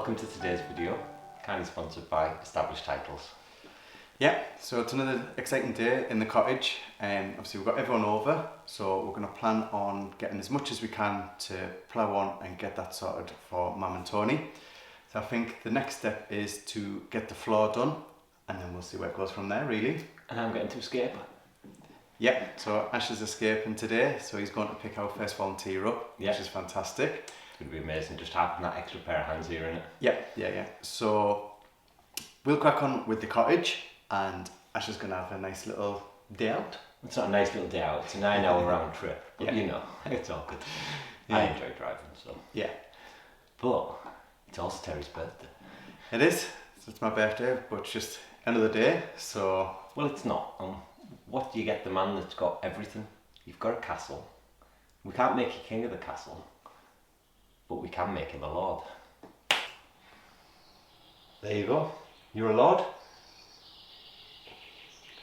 welcome to today's video, kindly sponsored by Established Titles. Yeah, so it's another exciting day in the cottage, and obviously we've got everyone over, so we're going to plan on getting as much as we can to plough on and get that sorted for Mum and Tony. So I think the next step is to get the floor done, and then we'll see where it goes from there, really. And I'm getting to escape. Yeah, so Ash is escaping today, so he's going to pick our first volunteer up, which is fantastic. It's going to be amazing just having that extra pair of hands here, innit? Yeah. So we'll crack on with the cottage, and Ash is going to have a nice little day out. It's not a nice little day out, it's a 9-hour round trip, but you know, it's all good. Yeah. I enjoy driving, so. Yeah. But it's also Terry's birthday. It is. So it's my birthday, but it's just another day, so... Well, it's not. What do you get the man that's got everything? You've got a castle. We can't make you king of the castle, but we can make him a lord. There you go. You're a lord.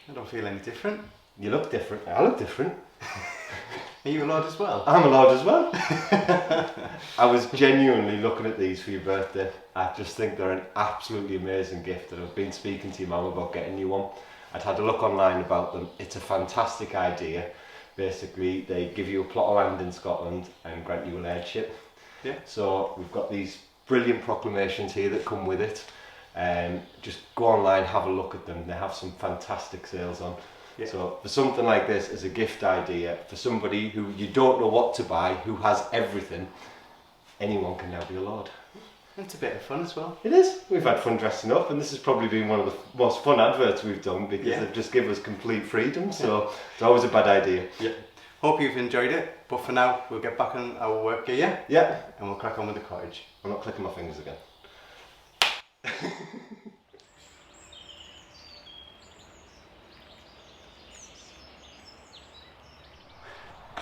I don't feel any different. You look different. I look different. Are you a lord as well? I'm a lord as well. I was genuinely looking at these for your birthday. I just think they're an absolutely amazing gift, and I've been speaking to your mum about getting you one. I'd had a look online about them. It's a fantastic idea. Basically, they give you a plot of land in Scotland and grant you a lordship. Yeah. So we've got these brilliant proclamations here that come with it. Just go online, have a look at them. They have some fantastic sales on. Yeah. So for something like this as a gift idea, for somebody who you don't know what to buy, who has everything, anyone can now be a lord. It's a bit of fun as well. It is. We've had fun dressing up, and this has probably been one of the most fun adverts we've done because they've just given us complete freedom, so it's always a bad idea. Yeah. Hope you've enjoyed it, but for now we'll get back on our work gear. Yeah. And we'll crack on with the cottage. I'm not clicking my fingers again.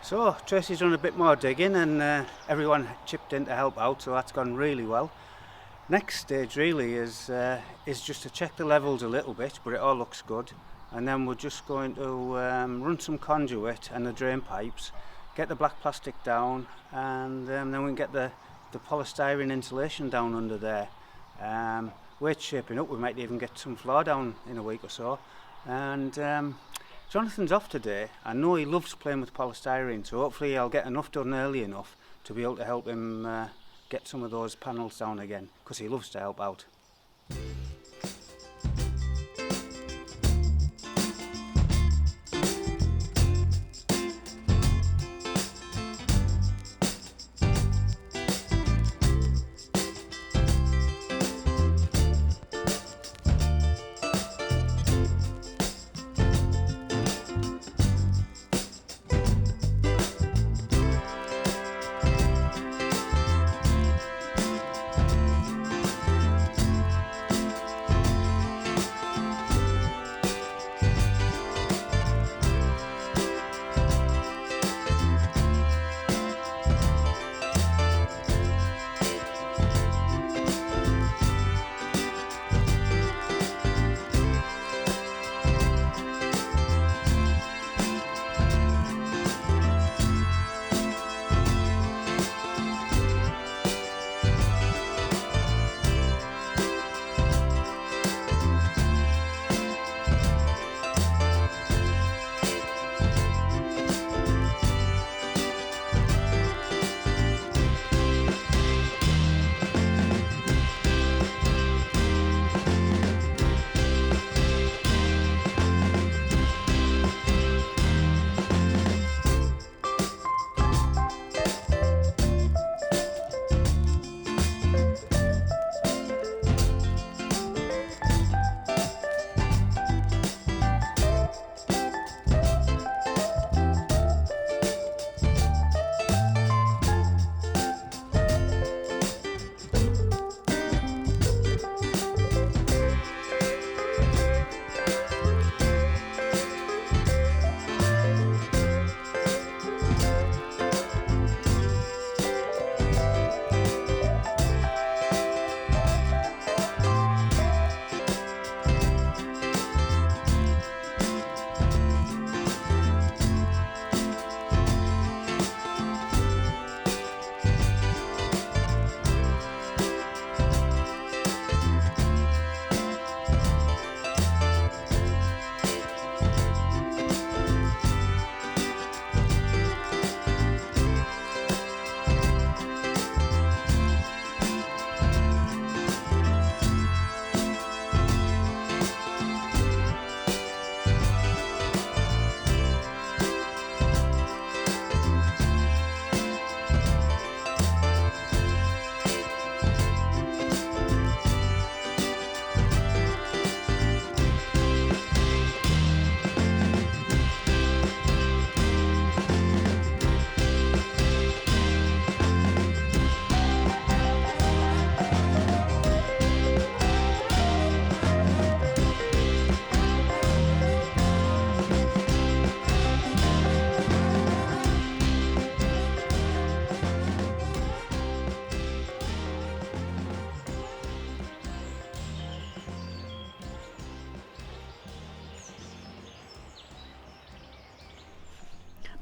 So Tracy's done a bit more digging, and everyone chipped in to help out, so that's gone really well. Next stage really is just to check the levels a little bit, but it all looks good, and then we're just going to run some conduit and the drain pipes, get the black plastic down, and then we can get the polystyrene insulation down under there. We're shaping up, we might even get some floor down in a week or so, and Jonathan's off today. I know he loves playing with polystyrene, so hopefully I'll get enough done early enough to be able to help him get some of those panels down again, because he loves to help out.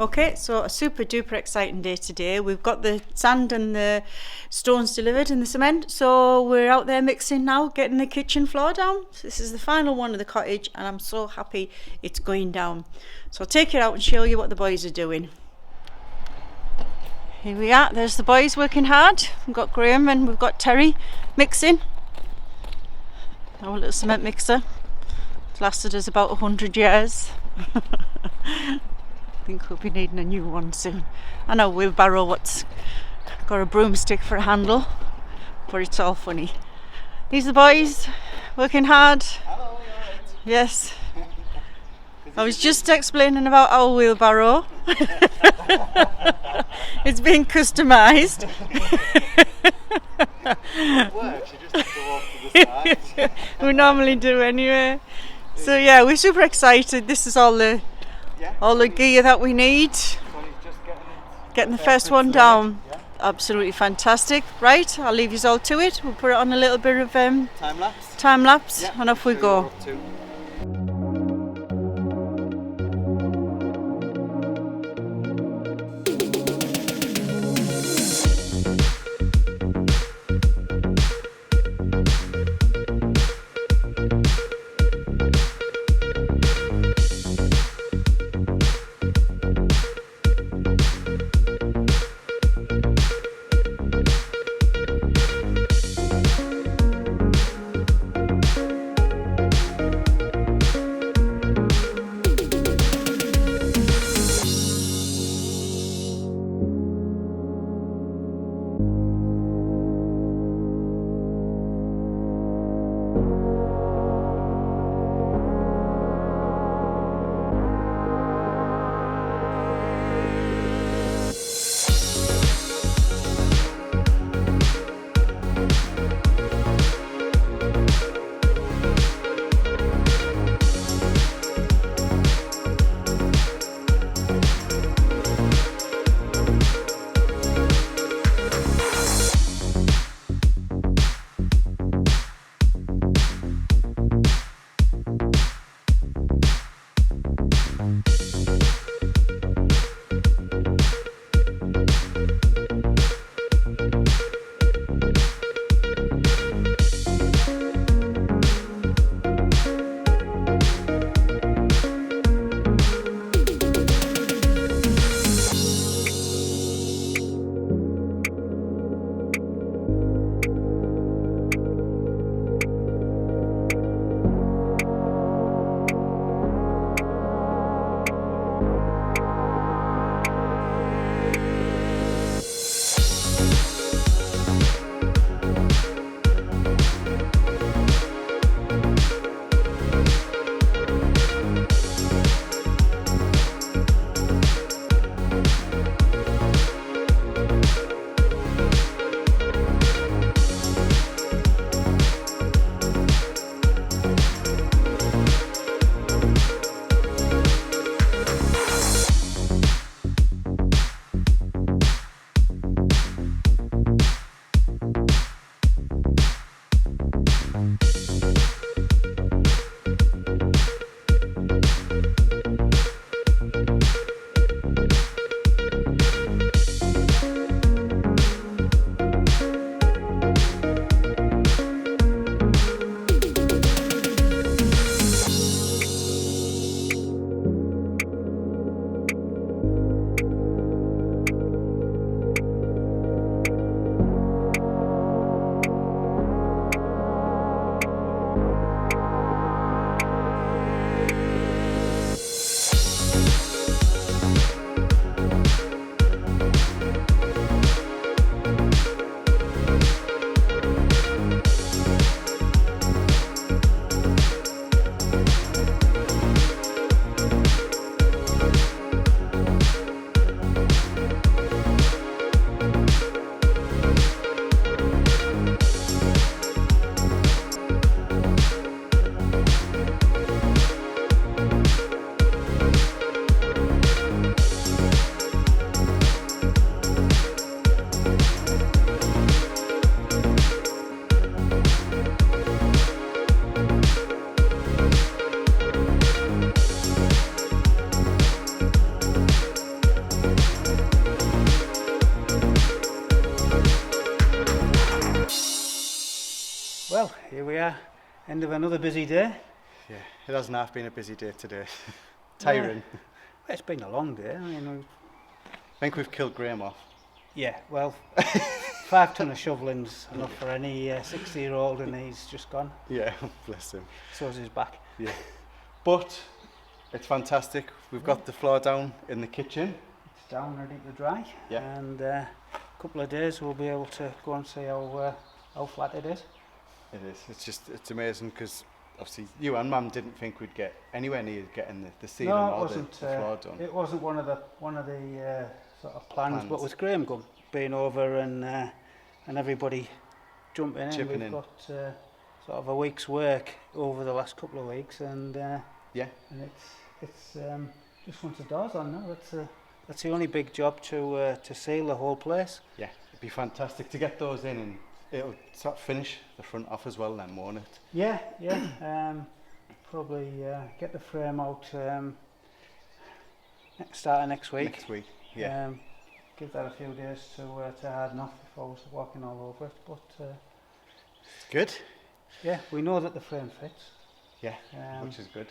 Okay, so a super duper exciting day today. We've got the sand and the stones delivered and the cement, so we're out there mixing now, getting the kitchen floor down. So this is the final one of the cottage and I'm so happy it's going down. So I'll take you out and show you what the boys are doing. Here we are, there's the boys working hard. We've got Graham and we've got Terry mixing. Our little cement mixer. It's lasted us about 100 years. I think we'll be needing a new one soon. I know wheelbarrow what's got a broomstick for a handle, but it's all funny. These are the boys working hard. Hello, you alright? Yes. I was just explaining about our wheelbarrow. It's been customised. It works, you just have to walk to the side. We normally do anyway. So yeah, we're super excited. This is all the gear that we need. Getting the first one down. Yeah. Absolutely fantastic. Right, I'll leave you all to it. We'll put it on a little bit of Time lapse. Yeah, and off we go. End of another busy day. Yeah, it hasn't half been a busy day today. Tiring. Well, it's been a long day. I mean, I think we've killed Graham off. yeah, well, 5 ton of shoveling's enough for any 60-year-old, and he's just gone. Yeah, bless him. So's his back. Yeah. But it's fantastic. We've got the floor down in the kitchen. It's down ready to dry. Yeah. And a couple of days we'll be able to go and see how flat it is. It is. It's amazing because obviously you and Mum didn't think we'd get anywhere near getting the ceiling No, it or wasn't. the floor done. It wasn't one of the sort of plans. But with Graham being over and everybody jumping in, Chipping we've in. got sort of a week's work over the last couple of weeks, and Yeah. and it's just once the door's on now. That's the only big job to seal the whole place. Yeah. It'd be fantastic to get those in, and it'll sort of finish the front off as well then, won't it? Yeah. Probably get the frame out start of next week. Next week. Yeah. Give that a few days to harden off before we start walking all over it. But Good. yeah, we know that the frame fits. Yeah. Um, Which is good.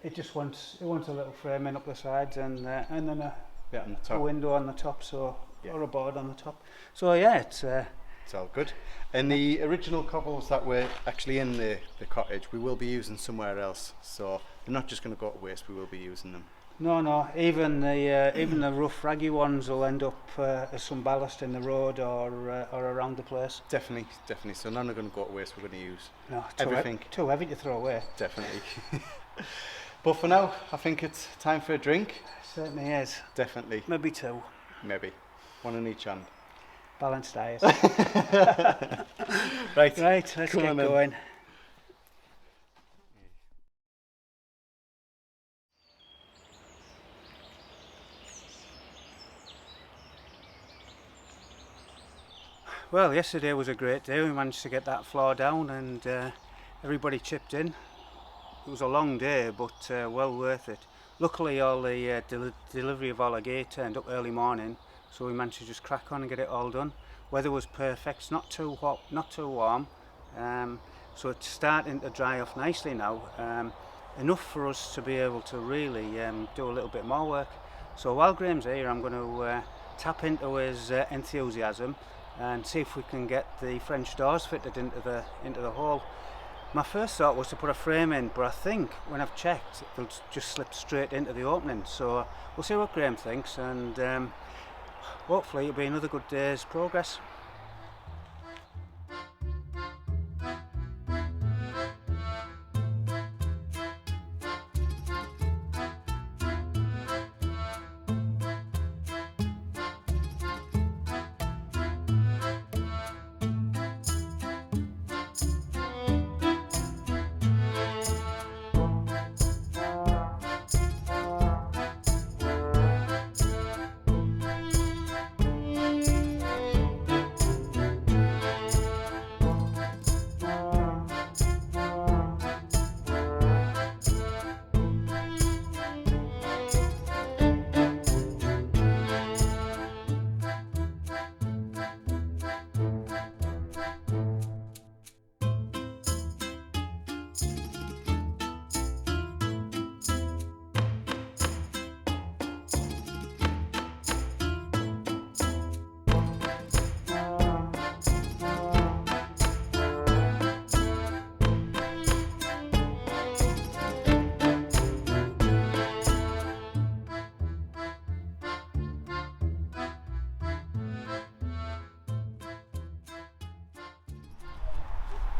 It just wants a little framing up the sides and then a Yeah, on the top. window on the top, so Yeah. or a board on the top. So yeah, it's It's all good. And the original cobbles that were actually in the cottage, we will be using somewhere else. So they're not just going to go to waste, we will be using them. no. Even the rough, raggy ones will end up as some ballast in the road or around the place. Definitely. So none are going to go to waste, we're going to use No, everything. too heavy to throw away. Definitely. But for now, I think it's time for a drink. Certainly is. Definitely. Maybe 2. Maybe. One in each hand. Balanced diet. Right. Right, let's Come get on then. going. Well, yesterday was a great day. We managed to get that floor down and everybody chipped in. It was a long day, but well worth it. Luckily, all the delivery of all the gear turned up early morning, so we managed to just crack on and get it all done. Weather was perfect, it's not too hot, not too warm, so it's starting to dry off nicely now. Enough for us to be able to really do a little bit more work. So while Graham's here, I'm going to tap into his enthusiasm and see if we can get the French doors fitted into the hole. My first thought was to put a frame in, but I think when I've checked, they'll just slip straight into the opening. So we'll see what Graham thinks, and hopefully it'll be another good day's progress.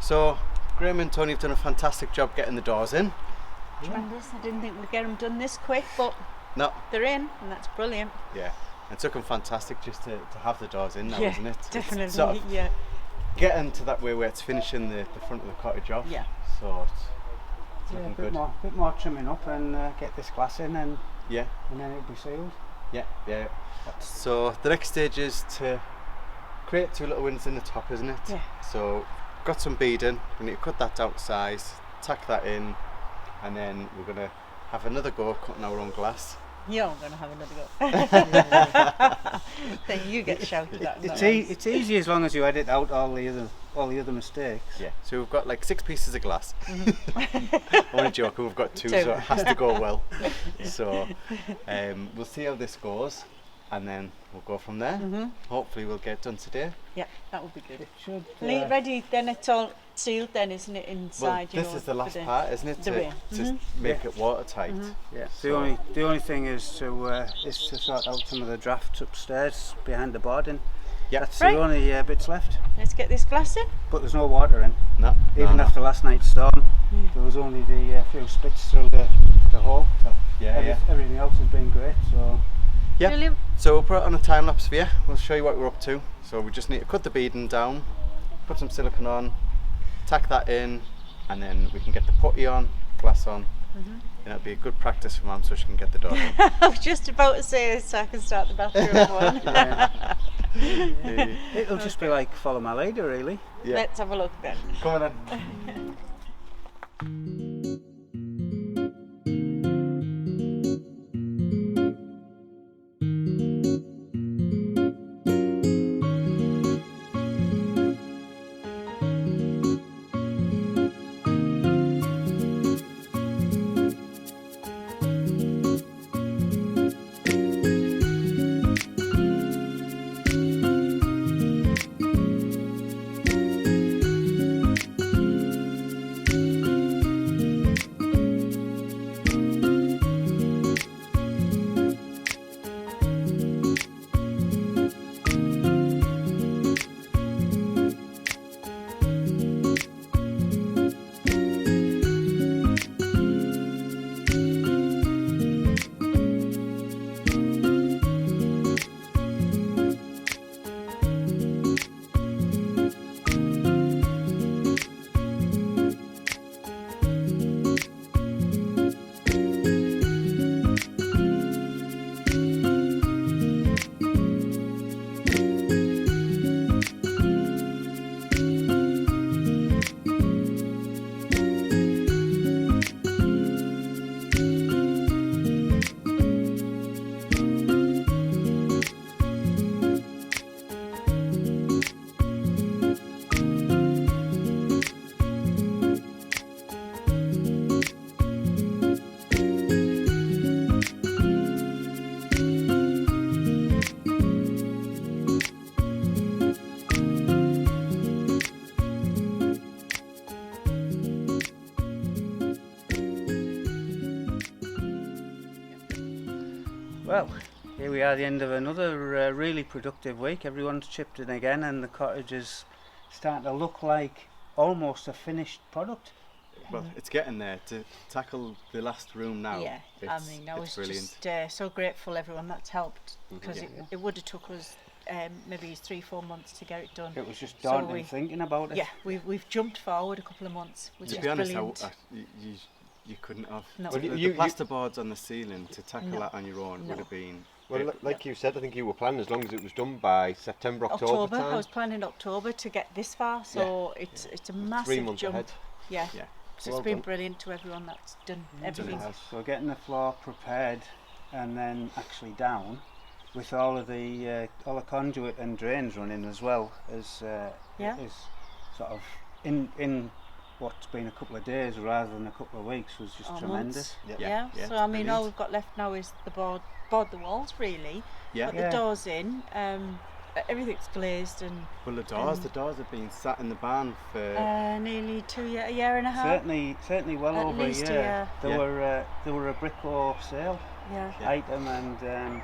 So Graham and Tony have done a fantastic job getting the doors in. Tremendous. I didn't think we'd get them done this quick, but No. they're in, and that's brilliant. Yeah. It took them fantastic just to have the doors in now, Yeah, isn't it? It's definitely. sort of Yeah. getting to that way where it's finishing the front of the cottage off. Yeah. So it's Yeah, looking a bit good. bit more trimming up and get this glass in, and Yeah. then it'll be sealed. Yeah. So the next stage is to create 2 little windows in the top, isn't it? Yeah. So got some beading, we need to cut that down to size, tack that in, and then we're going to have another go cutting our own glass. You're going to have another go. Then you get shouted at. It's easy as long as you edit out all the other mistakes. Yeah, so we've got like 6 pieces of glass. Only joking, we've got 2, so it has to go well. So we'll see how this goes, and then we'll go from there. Hopefully we'll get it done today. Yeah, that would be good. It should. Ready, then it's all sealed then, isn't it, inside? Well, this is the last part, isn't it? To make it watertight. Yeah. So The only thing is to sort out some of the drafts upstairs behind the boarding. Yeah. That's Right. the only bits left. Let's get this glass in. But there's no water in. no, Even no. after last night's storm, there was only the few spits through the hole. So Yeah. everything else has been great. So Yeah. Brilliant. So we'll put it on a time lapse for you. We'll show you what we're up to. So we just need to cut the beading down, put some silicone on, tack that in, and then we can get the putty on, glass on. And it'll be a good practice for Mum so she can get the dog in. I was just about to say this so I can start the bathroom one. it'll just be like follow my leader, really. Yeah. Let's have a look then. Come on then. Well, here we are at the end of another really productive week. Everyone's chipped in again and the cottage is starting to look like almost a finished product. Well, it's getting there. To tackle the last room now, Yeah, I mean, I was brilliant. just so grateful everyone that's helped because Yeah. it would have took us maybe 3-4 months to get it done. It was just So daunting thinking about it. Yeah, we've jumped forward a couple of months, which To is be honest, brilliant. you couldn't have. No. The, Well, the plasterboards on the ceiling, to tackle No. that on your own No. would have been... Well, like you said, I think you were planning as long as it was done by September, October time. I was planning October to get this far, so it's a massive 3 months jump. ahead. Yeah. Yeah. So Well it's been done. brilliant to everyone that's done everything. So getting the floor prepared and then actually down with all the conduit and drains running as well as Yeah. is sort of in what's been a couple of days rather than a couple of weeks was just Or tremendous. months. Yeah. Yeah. Yeah, So I mean, all brilliant. we've got left now is the board the walls really. Yeah. Put Yeah. the doors in. Everything's glazed and Well, the doors have been sat in the barn for... nearly a year and a half. Certainly well At over a least a year. year. There were a brico sale Yeah. item and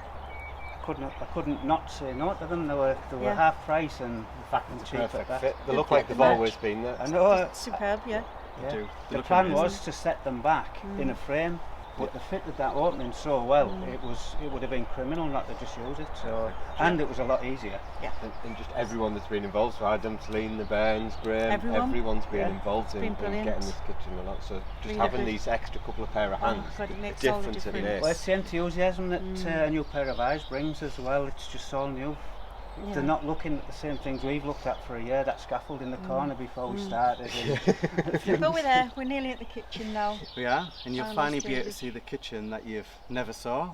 I couldn't not say no to them. They were Yeah. half price and In fact, it's a cheap at perfect that. fit. They Good look fit like to they've match. always been there. I know. Superb, yeah. Yeah. do. They The look plan amazing. was to set them back in a frame, but they fitted that opening so well. It would have been criminal not to just use it. So and it was a lot easier. And just everyone that's been involved, so Adam, Celine, the Bairns, Graham, Everyone. everyone's been Yeah. involved in been brilliant. getting this kitchen a lot. So just Really having good. these extra couple of pair of Oh, hands, God, it the makes all the difference it difference. makes. Well, it's the enthusiasm that a new pair of eyes brings as well. It's just all new. Yeah. They're not looking at the same things we've looked at for a year. That scaffold in the corner before we started. And But we're there. We're nearly at the kitchen now. We are, and you'll Finally finally be able to stages. see the kitchen that you've never saw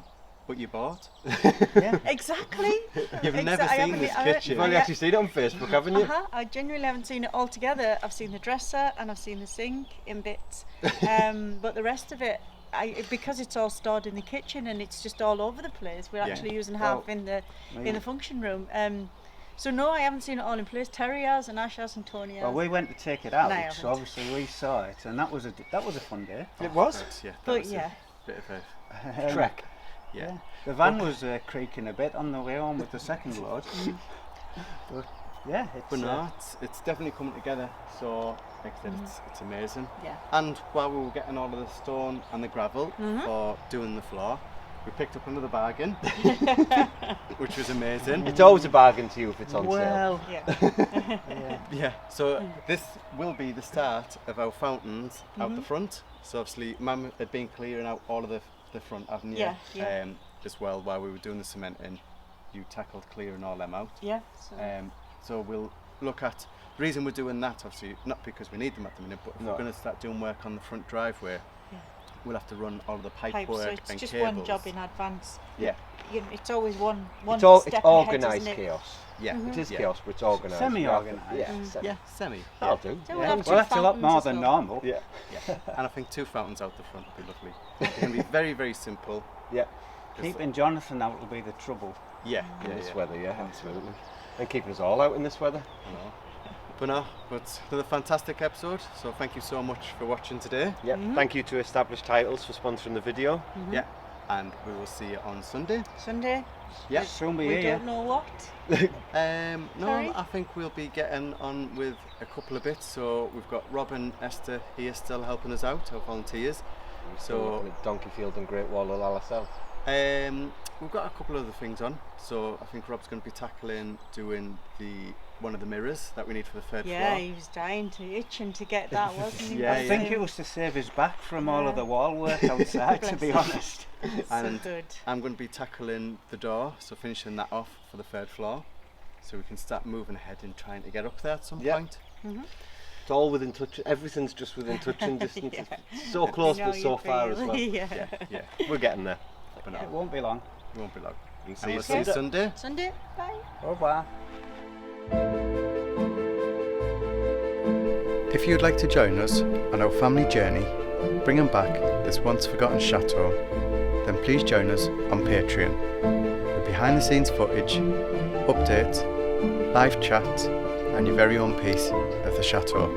what you bought. Yeah. Exactly. You've never I seen haven't- this I- kitchen. You've only actually seen it on Facebook, haven't you? I genuinely haven't seen it all together. I've seen the dresser and I've seen the sink in bits, but the rest of it, because it's all stored in the kitchen and it's just all over the place. We're Yeah. actually using half in the function room. So no, I haven't seen it all in place. Terry has and Ash has and Tony has. Well, we went to take it out, No, I so haven't. obviously we saw it, and that was a fun day. It was. Yeah, that But was yeah. a bit of a Trek. yeah. The van was creaking a bit on the way home with the second load. But yeah, it's But no, it's definitely coming together. So like I said, it's amazing. Yeah. And while we were getting all of the stone and the gravel for doing the floor, we picked up another bargain, which was amazing. It's always a bargain to you if it's on sale. well, Yeah. yeah. Yeah, so this will be the start of our fountains out the front. So obviously Mum had been clearing out all of the front avenue Yeah. as well while we were doing the cementing. You tackled clearing all them out. Yeah. So we'll look at, the reason we're doing that obviously, not because we need them at the minute, but if No. we're going to start doing work on the front driveway, we'll have to run all the pipe Pipes, work so it's and just cables. one job in advance. Yeah, You know, it's always one It's step ahead, organised isn't it? chaos. yeah. It is yeah. chaos, but it's organised. Semi-organised. Yeah, semi. Yeah, semi. That'll do. So we'll Yeah. have two Well, that's a lot fountains more as than well. normal. Yeah. Yeah, and I think 2 fountains out the front would be lovely. It's going to be very, very simple. Yeah. Keeping Jonathan out will be the trouble. Yeah, In yeah, this yeah. weather, yeah, absolutely. And keeping us all out in this weather. I know. But another fantastic episode. So thank you so much for watching today. Yeah. Thank you to Established Titles for sponsoring the video. Yeah, and we will see you on Sunday. Sunday. Yeah. Soon be We here. don't know what. No, Sorry? I think we'll be getting on with a couple of bits. So we've got Rob and Esther here still helping us out, our volunteers. So With Donkeyfield and Great Wall of Lalacelle. we've got a couple of other things on. So I think Rob's going to be tackling doing one of the mirrors that we need for the third Yeah, floor. he was dying to itching to get that, wasn't he? Yeah, I think it was to save his back from all of the wall work outside, to be honest. And so good. I'm going to be tackling the door, so finishing that off for the third floor, so we can start moving ahead and trying to get up there at some Yeah. point. It's all within touch. Everything's just within touching distance. Yeah. It's so close, You but know so you far as feel. well. Yeah. Yeah, yeah. We're getting there. But no, It won't be long. it won't be long. We'll And see we'll you see you Sunday. Sunday. Sunday. Bye. Au revoir. If you'd like to join us on our family journey, bringing back this once forgotten chateau, then please join us on Patreon with behind the scenes footage, updates, live chat, and your very own piece of the chateau.